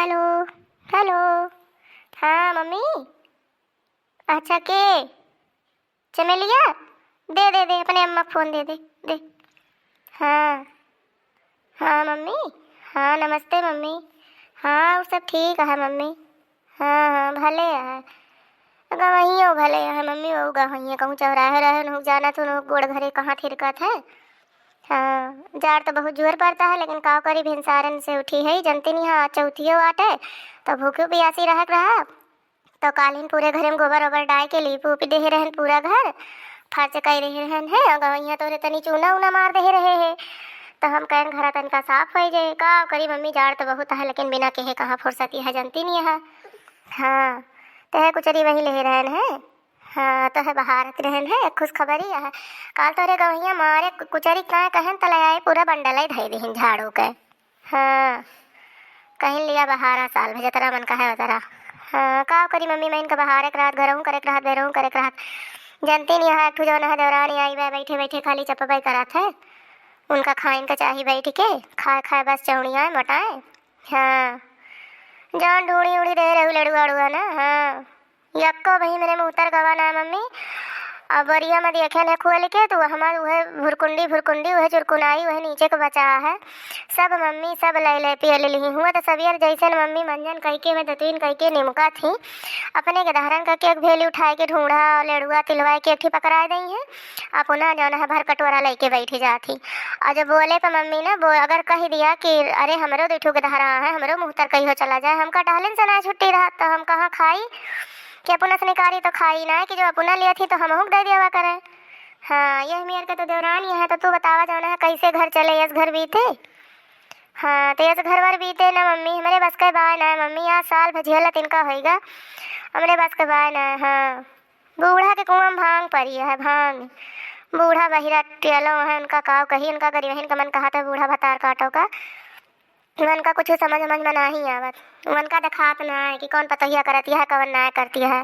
Hello. Hello. हाँ mummy. अच्छा के चमेलिया, दे दे दे अपने अम्मा को फ़ोन दे दे दे। हाँ हाँ मम्मी। हाँ नमस्ते मम्मी। हाँ वो सब ठीक है मम्मी। हाँ हाँ भले है। अगर वहीं हो भले है मम्मी, वो वहीं कहूँ चौराहे रहे न जाना तो गोड़ घरे कहाँ थिरकत है। हाँ जाड़ तो बहुत जोर पड़ता है, लेकिन का करी भिनसारन से उठी है जनती नहीं है चौथियो आटे तो भूखे प्यासी रहा तो कालीन पूरे घर में गोबर ओबर डाल के लीप उप दे रहन पूरा घर फर्च कर रहे रहन है। अगर वहीं तो तनी चूना उना मार दे रहे है तो हम कहन घर तनका साफ हो जाए का करी मम्मी। जाड़ तो बहुत है लेकिन बिना कहे कहाँ फुर्सती है जनती नहीं है। हाँ तो है कुचरी वही ले रहन है। हाँ तो है बहारत रहन है खुश खबरी है। काल तोरे गवैया मारे कुचरी का कहन तले आए पूरा बंडल ही धई देहिन झाड़ू के। हाँ कहीं लिया बहारा साल भेज तेरा मन का है बतरा। हाँ का करी मम्मी मैं इनका बहार एक रात घरहूँ करे रात बहरहूँ करे रात जनती नहीं है। ठू जौन है दौरानी आई वह बैठे बैठे खाली चपपाई करात है। उनका खाइन का चाहिए बैठ के खाए खाए बस चौड़ियाँ मटाए। हाँ जान ढूंढी उड़ी दे रही लड़ुआ अड़ुआ ना। हाँ यक्को भाई मेरे मुँह उतर गवा ना मम्मी। अब बरिया में देखे न खोल के तो हमारे वह भुरकुंडी भुरकुंडी वह चुरकुनाई वह नीचे को बचा है सब मम्मी सब ले ले पिए ली हुआ तो सबियर जैसे मम्मी मंजन कह के मैं दतीन कह के निमका थी अपने के धारण करके एक भेली उठाए के ढूंढा लेड़ुआ तिलवाए के एक पकड़ा दी है। अपना जौन है भर कटोरा लेके बैठी जाती और जब बोले तो मम्मी ना अगर कह दिया कि अरे हमरो देठू के धारा है हमरो मुँह तर कही हो चला जाए हमका टहलिन से ना छुट्टी रहा तो हम कहाँ खाई कि अपना से निकारी तो खाई ना कि जो अपना लिया थी तो हम हुक दे दिया करे। हाँ यह मेयर का तो दौरान ही है तो तू बतावा जाना है कैसे घर चले यस घर बीते। हाँ तो यस घर वर बीते ना मम्मी हमारे बस के बाय ना मम्मी यहाँ साल भजियल तिनका होएगा हमारे बस के बाय ना। हाँ बूढ़ा के कुआं भांग पड़ी है भांग बूढ़ा बहिरा टेलो है उनका काव कही उनका गरीब का मन कहा था बूढ़ा भतार काटो का मन का कुछ समझ समझ में नहीं आवत मन का दिखात ना है कि कौन पतहिया करती है कौन ना करती है।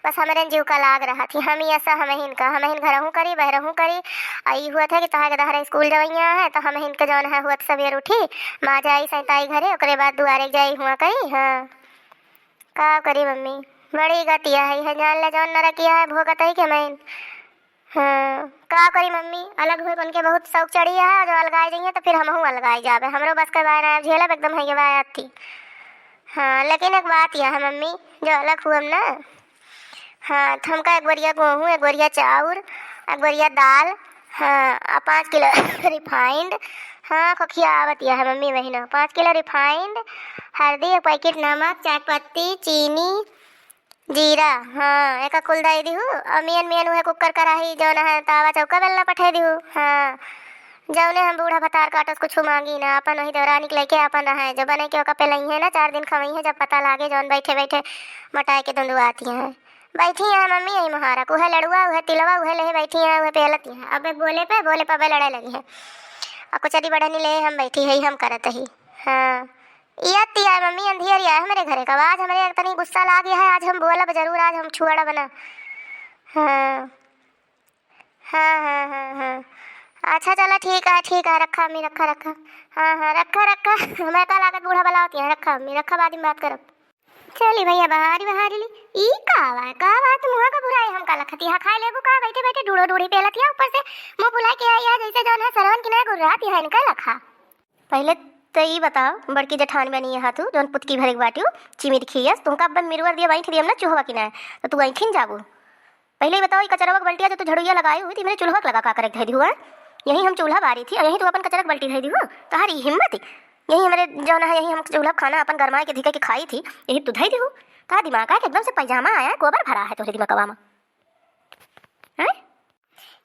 बस हमारे जीव का लाग रहा थी हम ही ऐसा हम हिन घर हूँ करी बहरहूँ करी आई हुआ था कि तहा के दहरा स्कूल जवैया है तो हम हिनके जौन है हुआ सवेर उठी माँ जाई सैताई घरे ओकरे बाद दुआरे जाई हुआ करी। हाँ का करी मम्मी बड़ी गतिया है जान ले जौन नर किया है भोगत ही के मैं। हाँ का करी मम्मी अलग हुए बन के बहुत शौक चढ़ी है जो अलगाई जाइए तो फिर हम अलगाई जाबे हमरो बस के बाय ना झेलब एकदम है बात थी। हाँ लेकिन एक बात यह है मम्मी जो अलग हुआ ना। हाँ तो हमका एक बोरिया गेहूँ एक बोरिया चाउर एक बोरिया दाल हाँ 5 किलो रिफाइंड हाँ खखिया आवत यह है मम्मी वही ना 5 किलो रिफाइंड हल्दी एक पैकेट नमक चाय पत्ती चीनी जीरा हाँ एक कुल दे दी हूँ और मेन मेन वह कुकर कराही जौन है तावा चौका बेलना पठे दी हूँ। हाँ जौने हम बूढ़ा भतार काटस कुछ मांगी ना अपन वही दौरा निकले के अपन है जो बने के पे लही है ना 4 दिन खवई है जब पता लागे जौन बैठे बैठे मटाए के धुंधुआती हैं बैठी है मम्मी यही महारक वह लड़ुआ वह तिलवा वह ले बैठी है वह पेलती है अब बोले पे वे लड़े लगी है और कुचरी बढ़नी ले हम बैठी है हम करत ही। हाँ याद है मम्मी अंधियर है हमारे घरे का आज हमारे तनी गुस्सा ला गया है आज हम बोलब जरूर आज हम छुआड़ा बना। हाँ हाँ हाँ हाँ हाँ अच्छा चलो ठीक है रखा अम्मी रखा। हाँ हाँ रखा मैं कल लागत बूढ़ा वाला होती है रखा अम्मी रखा बाद में बात करो। चली भैया बहारी ली ई का बात मुँह का बुराई हम का लखती है खाए लेबू का बैठे बैठे ढूढ़ो ढूढ़ी पेलती है ऊपर से मुँह बुला के आई है जैसे जौन है सरवन की ना गुर्राती है इनका लखा। पहले तो ये बताओ बड़की जठान बनी है तू जौन पुतकी भरे बाटी चिमिर खियस तुमका अब मिरवर दिया बैठ दिया ना चूहवा की ना तो तू ऐठिन जाबू पहले ही बताओ ये कचरवा बल्टिया जो तू झड़ुया लगाई हुई थी मेरे चूल्हा लगा का कर दी हुआ यही हम चूल्हा बारी थी यही तू अपन कचरक बल्टी धई दी हो तहारी हिम्मत यही हमारे जौन है यही हम चूल्हा खाना अपन गरमाए के धिका के खाई थी यही तू धई दी हो कहा दिमाग है एकदम से पैजामा आया गोबर भरा है तोहरे दिमागवा में।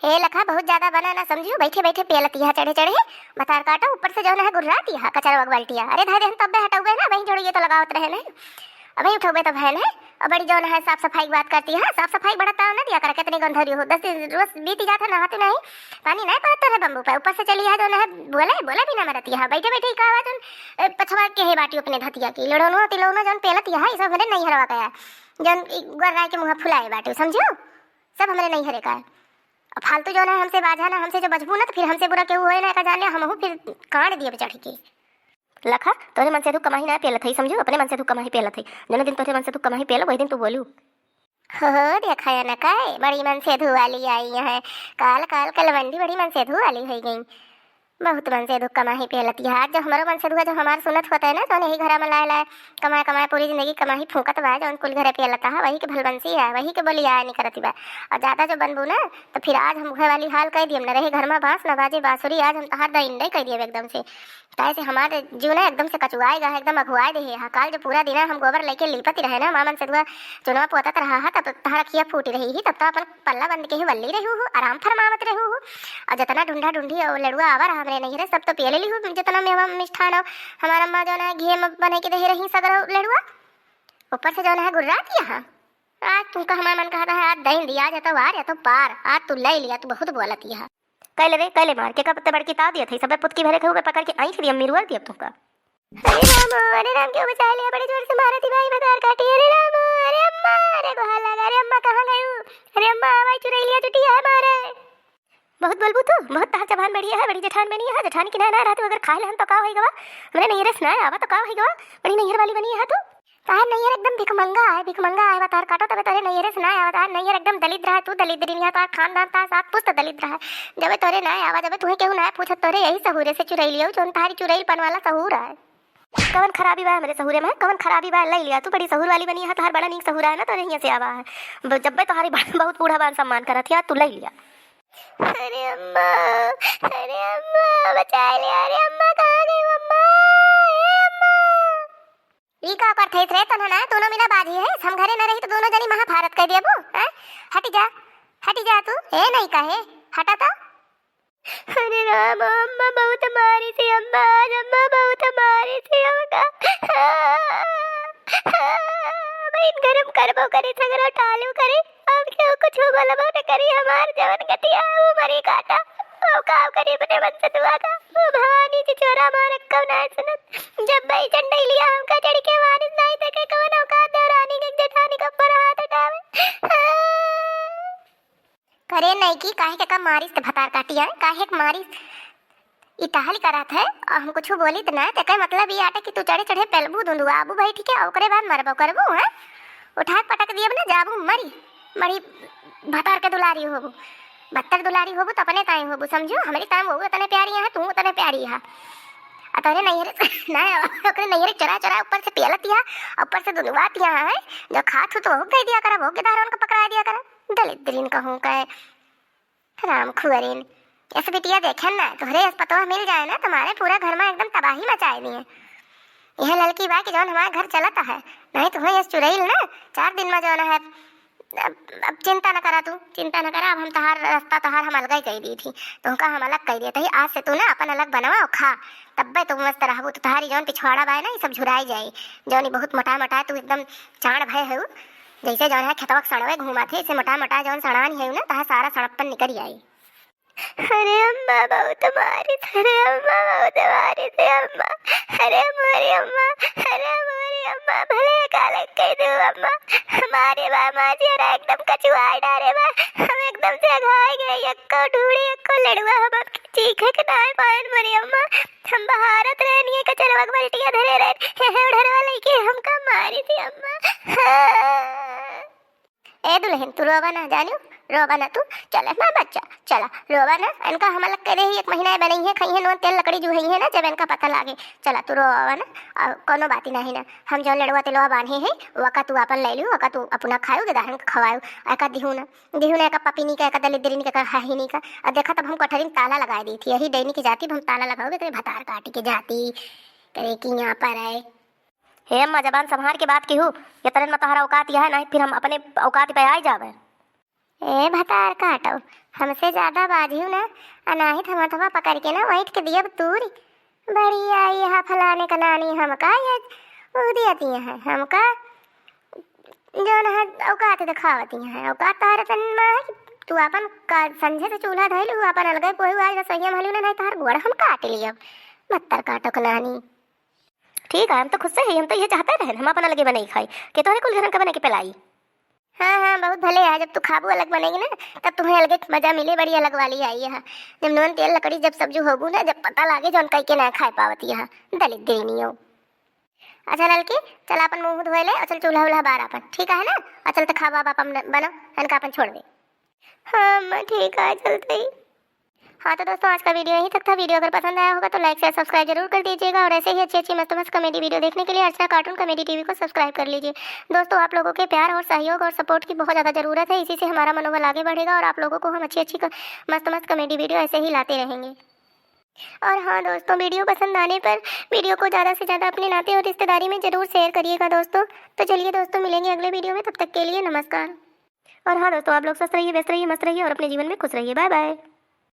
हे लखा बहुत ज्यादा बना ना समझियो बैठे बैठे पेलती है चढ़े चढ़े बतार काटा ऊपर से जो है गुर्राती है कचरा बाल्टिया अरे धारे हम तब हटौगे ना वहीं जोड़िए तो लगावत रहे ना अभी उठोगे तो है ना और बड़ी जो है साफ सफाई की बात करती है साफ सफाई बढ़ता ना दिया कर कितनी गंधरी हो 10 दिन रोज बीती जाता नहाते नहीं पानी नहीं पड़ता है बम्बू पे ऊपर से चली है जो है बोला भी ना मरती है बैठे बैठे का आवाज पछवा के है बाटी अपने धतिया की लड़ोनो तिलौनो जन पेलती है सब हमारे नहीं हरवा गया जन गर्रा के मुँह फुलाए बाटी समझो सब हमारे नहीं हरे का अब फालतू जो है हमसे बाझा ना हमसे जो बचबू ना तो फिर हमसे बुरा क्यों हुए ना का जाने हम फिर काट दिए चढ़ के। लखा तोरे मन से तू कमाही ना पेलत है, समझो, अपने मन से तू कमाही पेलत है। जौन दिन तोरे मन से तू कमाही पेल वही दिन तू बोलू। हो देखा है ना काय बड़ी मन से धू वाली आई है। काल काल कलवंडी बड़ी मन से धू वाली हो गई। बहुत मन से दुख कमाही पेलती है। आज जब हमारा मन से दुआ जब हमारा सुनत होता है ना तो यही घर में लाए लाए कमाए कमाए पूरी जिंदगी कमाही फूकत बा। जौन कुल घरे पेलता है वही के भलबंसी है, वही के बोली आया नहीं करती बा। और ज्यादा जो बनबू ना तो फिर आज हम घर वाली हाल कह दिए न रहे घर में बांस न बाजे बांसुरी। आज हम तहार दंडे कह दिए एकदम से, कैसे हमारे जीव ना एकदम से कचुआएगा, एकदम अघुआए दे। काल जो पूरा दिन हम गोबर लेके लिपत रहे ना मामन से दुआ चुनाव पोतत रहा है तब तहार खिया फूटी रही ही, तब तो अपन पल्ला बंद के ही वल्ली रहू हो, आराम फरमावत रहू हो। और जितना ढूंढा ढूंढी और लड़ुआ आवा रहा हमरे नहीं रे सब तो पिए ली हूँ। जितना मेवा मिष्ठान हमारा अम्मा जो है घी में बने के दे रही सगर लड़ुआ, ऊपर से जो है गुर्रा दिया। हाँ आज तुमका हमारा मन कहता है आज दही दिया आज तो वार या तो पार, आज तू ले लिया, तू बहुत बोलत है। कैले रे कैले मार के कब बड़की ताव दिया थे सब पुतकी भरे के पकड़ के आई थी अम्मी रुआ दिया तुमका। अरे राम क्यों बचा लिया, बड़े जोर से मारा थी भाई भतार काटी। अरे राम अरे अम्मा अरे गोहा लगा, अरे अम्मा कहाँ गई? अरे अम्मा आवाज चुराई लिया चुटिया है मारे। बहुत बोलबू तू, बहुत तार जबान बढ़िया है, बड़ी जेठान बनी है। जेठान की ना रहती अगर खाए लहन तो का होई गवा, मैंने नहीं रस ना आवा तो का होई गवा, बड़ी नैहर वाली बनी है तू। तार नैहर एकदम भिखमंगा है, भिखमंगा है। तार काटो तबे तोरे नैहर से ना आवा। तार नैहर एकदम दलित रहा, तू दलित नहीं है। तार खानदान तार साथ पुस्त दलित रहा। जब तोरे ना आवा जब तुम्हें केहू ना पूछत तोरे यही सहूरे से चुराई लियो, जोन तारी चुराई पन वाला सहूर है। कवन खराबी बा मेरे सहूरे में, कवन खराबी बा ले लिया तू, बड़ी सहूर वाली बनी है। तार बड़ा नीक सहूरा है ना तोरे यहाँ से आवा है। जब भी तुम्हारी बहुत बूढ़ा बान सम्मान करत है तू ले लिया। अरे अम्मा बचा लिया। अरे अम्मा कहाँ गई अम्मा? ई का करथे रे तने ना दोनों मेरा बाजी है, हम घरे न रही तो दोनों जनी महाभारत कह देबो। हैं हट जा तू। ए नहीं कहे हटा तो। अरे राम अम्मा बहुत मारी थी अम्मा, आज अम्मा बहुत मारी थी हमका। भाई गरम करबो करे सगरो टालू करे, अब क्यों कुछ बोलबो न करी। हमार जवन गतिया वो मरी काटा ओ का करे बने मन से दुआ का। ओ भवानी जी चोरा मार कब ना सुनत, जब भाई झंडा लिया हमका चढ़ के वारिस नहीं देखे कौन औकात देवरानी के जेठानी के ऊपर हाथ उठावे। करे नहीं की काहे के कम मारिस त भतार काटिया काहे के मारिस इताहली करत है। और हम कुछ बोली त ना त के मतलब ये आटे कि तू चढ़े चढ़े पेलबू दुंदुआ आबू भाई ठीक है, ओकरे बाद मरबो करबू। है उठा पटक दिए ना जाबू मरी मरी भतार के दुलारी होबू, बत्तर दुलारी होबू तो अपने ताई होबू, समझो हमारी ताई होबू तने प्यारी है, तू तने प्यारी है। अतरे नैहर ना ओकरे नैहर चरा चरा ऊपर से पियलतिया ऊपर से दुलवातिया है। जो खात हो तो हो गई दिया करा, भोग के दारों को पकड़ा दिया करा। दलित दिलिन कहूं कहे राम खुअरिन ऐसे बिटिया देखे ना तोहरे अस्पताल मिल जाए ना तुम्हारे पूरा घर में एकदम तबाही मचाए दिए। यह लड़की बा कि जौन हमारा घर चलता है, नहीं तुम्हें ये चुराइल ना 4 दिन में जौन है। अब चिंता न करा तू, चिंता न करा। अब हम तहार रास्ता तहार हम अलग ही कह दी थी, तुमका हम अलग कह दिए थे। आज से तू ना अपन अलग बनवा और खा, तब बे तुम मस्त रहबू। तो तहारी जौन पिछवाड़ा बा ना ये सब झुराई जाए। जौन बहुत मोटा मोटा तू एकदम चाण भय है, जैसे जौन है खेतवा सड़वे घूमा थे ऐसे मोटा मोटा जौन सड़ान है ना तहार सारा सड़प्पन निकल आई। अरे अम्मा बहुत मारी, अरे अम्मा बहुत मारी थे अम्मा, अरे मोरी अम्मा, अरे मोरी अम्मा भले काले कह दो अम्मा। हमारे मामा जी एकदम कचुआ डारे बा, हम एकदम से घाय गए। यक्को ढूढ़ी यक्को लड़ुआ हम चीखे के नाय पायन मोरी अम्मा। हम भारत रहनी है कचरवा बल्टिया धरे रहे है उड़रवा लेके हमका मारी थी अम्मा। ए दुल्हन तू रोवा ना जानियो, रोवा ना तू, चला ना बच्चा चला रोवा ना। इनका हम अलग करे ही 1 महीना बनी है, खई है नोन तेल लकड़ी जो है ना जब इनका पता लागे। चला तू रोवा ना और कोनो बात ही नहीं ना। हम जो लड़वा तेलवा बांधे हैं वका तू अपन ले लियो, वका तू अपना खाओ गेदारन का खवाओ। एका दिहू ना एका पपिनी का एका दलित दिलिन का हाहिनी का। और देखा तब हम कोठरी में ताला लगा दी थी, यही दैनी की जाती हम ताला लगाओगे तेरे भतार काटी के जाती करे कि यहाँ पर आए। हे अम्मा जबान संभार के बात की हूँ, ये तरह में तोहरा औकात यह है नहीं फिर हम अपने औकात पे आ जावे। ए भतार काटो हमसे ज्यादा बाजियो ना, अनाहित हम अथवा पकड़ के ना वहीट के दिया तूरी बड़ी आई यहाँ फलाने का नानी हमका ये दियाती है हमका जो है औकात दिखावती है। औकात तार तन में तू अपन संझे से चूल्हा धैलू अपन अलगे पोही आज रसोईया महलू नहीं तार गोड़ हम काट लिया मत्तर काटो का नानी। ठीक है हम तो खुद से ही, हम तो ये चाहते रहे हम अपन अलगे बने खाई के तोहरे कुल घर का बने के पिलाई। हाँ हाँ, बहुत भले है। जब तू खाबू अलग बनेगी ना तब तुम्हें अलग एक मजा मिले, बड़ी अलग वाली आई है। जब नून तेल लकड़ी जब सब्जी होगू ना, जब पता लागे जौन कई के ना खाए पावती है, दलित देनी हो। अच्छा लड़की, चल अपन मुंह धोए ले और चल चूल्हा उल्हा बार अपन, ठीक है ना? और चल तो खा बाप अपन बनो, हन अपन छोड़ दे। हाँ अम्मा ठीक है, चलते ही। हाँ तो दोस्तों, आज का वीडियो यहीं तक था। वीडियो अगर पसंद आया होगा तो लाइक शेयर सब्सक्राइब जरूर कर दीजिएगा, और ऐसे ही अच्छी अच्छी मस्त मस्त कॉमेडी वीडियो देखने के लिए अर्चना कार्टून कॉमेडी टीवी को सब्सक्राइब कर लीजिए। दोस्तों, आप लोगों के प्यार और सहयोग और सपोर्ट की बहुत ज़्यादा ज़रूरत है, इसी से हमारा मनोबल आगे बढ़ेगा और आप लोगों को हम अच्छी अच्छी मस्त मस्त कॉमेडी वीडियो ऐसे ही लाते रहेंगे। और हाँ दोस्तों, वीडियो पसंद आने पर वीडियो को ज़्यादा से ज़्यादा अपने नाते और रिश्तेदारी में ज़रूर शेयर करिएगा दोस्तों। तो चलिए दोस्तों, मिलेंगे अगले वीडियो में, तब तक के लिए नमस्कार। और हाँ दोस्तों, आप लोग स्वस्थ रहिए, व्यस्त रहिए, मस्त रहिए और अपने जीवन में खुश रहिए। Bye bye.